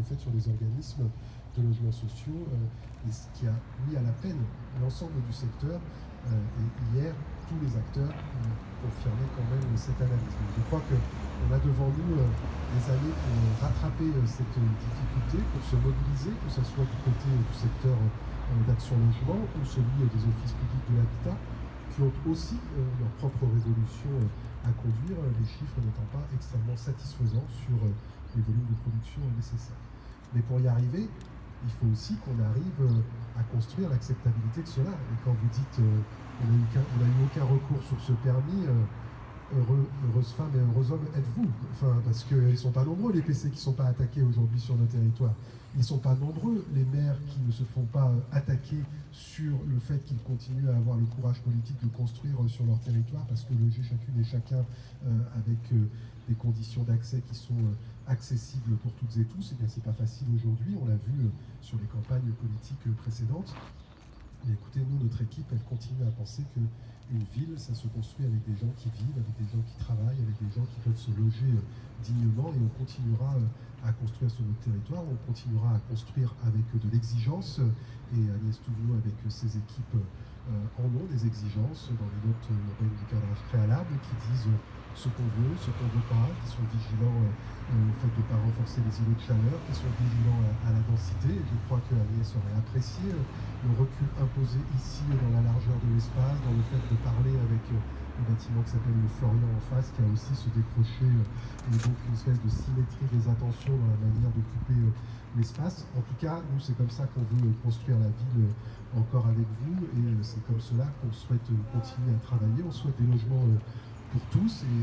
été faite sur les organismes de logements sociaux, et ce qui a mis à la peine l'ensemble du secteur. Et hier, tous les acteurs confirmaient quand même cette analyse. Donc je crois qu'on a devant nous des années pour rattraper cette difficulté, pour se mobiliser, que ce soit du côté du secteur d'Action Logement ou celui des offices publics de l'habitat, qui ont aussi leur propre révolution à conduire, les chiffres n'étant pas extrêmement satisfaisants sur les volumes de production nécessaires. Mais pour y arriver, il faut aussi qu'on arrive à construire l'acceptabilité de cela. Et quand vous dites on n'a eu aucun recours sur ce permis, heureuses femmes et heureux hommes êtes-vous, parce qu'ils ne sont pas nombreux les PC qui ne sont pas attaqués aujourd'hui sur nos territoires. Ils ne sont pas nombreux les maires qui ne se font pas attaquer sur le fait qu'ils continuent à avoir le courage politique de construire sur leur territoire, parce que loger chacune et chacun avec des conditions d'accès qui sont accessibles pour toutes et tous, et bien c'est pas facile aujourd'hui, on l'a vu sur les campagnes politiques précédentes. Mais écoutez, nous, notre équipe, elle continue à penser qu'une ville, ça se construit avec des gens qui vivent, avec des gens qui travaillent, avec des gens qui peuvent se loger dignement, et on continuera à construire sur notre territoire, on continuera à construire avec de l'exigence, et Agnès Touvenot avec ses équipes en ont des exigences dans les notes urbaines du cadrage préalable qui disent ce qu'on veut, ce qu'on ne veut pas, qui sont vigilants au fait de ne pas renforcer les îlots de chaleur, qui sont vigilants à la densité. Et je crois que Agnès aurait apprécié le recul imposé ici dans la largeur de l'espace, dans le fait de parler avec le bâtiment qui s'appelle le Florian en face, qui a aussi se décroché, et donc une espèce de symétrie des attentions dans la manière d'occuper l'espace. En tout cas, nous, c'est comme ça qu'on veut construire la ville encore avec vous, et c'est comme cela qu'on souhaite continuer à travailler. On souhaite des logements pour tous, et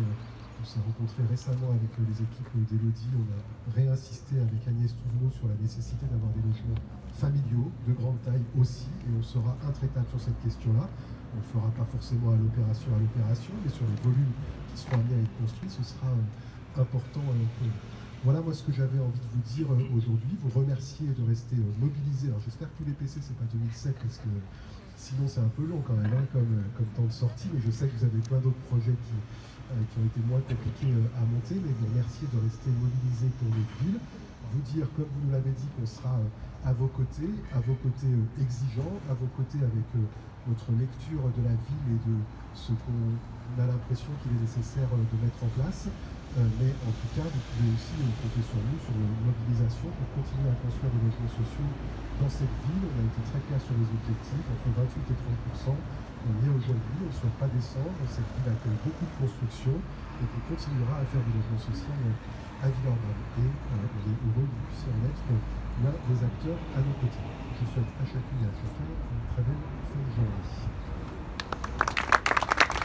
on s'est rencontré récemment avec les équipes d'Élodie. On a réinsisté avec Agnès Touvenot sur la nécessité d'avoir des logements familiaux, de grande taille aussi, et on sera intraitable sur cette question-là. On ne le fera pas forcément à l'opération, mais sur les volumes qui seront amenés à être construits, ce sera important pour nous. Voilà moi ce que j'avais envie de vous dire aujourd'hui, vous remercier de rester mobilisés. Alors j'espère que tous les PC, c'est pas 2007, parce que sinon c'est un peu long quand même, comme temps de sortie, mais je sais que vous avez plein d'autres projets qui ont été moins compliqués à monter, mais vous remercier de rester mobilisés pour notre ville. Vous dire, comme vous nous l'avez dit, qu'on sera à vos côtés exigeants, à vos côtés avec notre lecture de la ville et de ce qu'on a l'impression qu'il est nécessaire de mettre en place. Mais en tout cas, vous pouvez aussi compter sur nous, sur une mobilisation pour continuer à construire des logements sociaux dans cette ville. On a été très clair sur les objectifs, entre 28 et 30%. On y est aujourd'hui, on ne souhaite pas descendre. Cette ville accueille beaucoup de construction, donc on continuera à faire du logement social à Villeurbanne. Et on est heureux que vous puissiez en être l'un des acteurs à nos côtés. Je souhaite à chacune et à chacun une très belle fin de journée.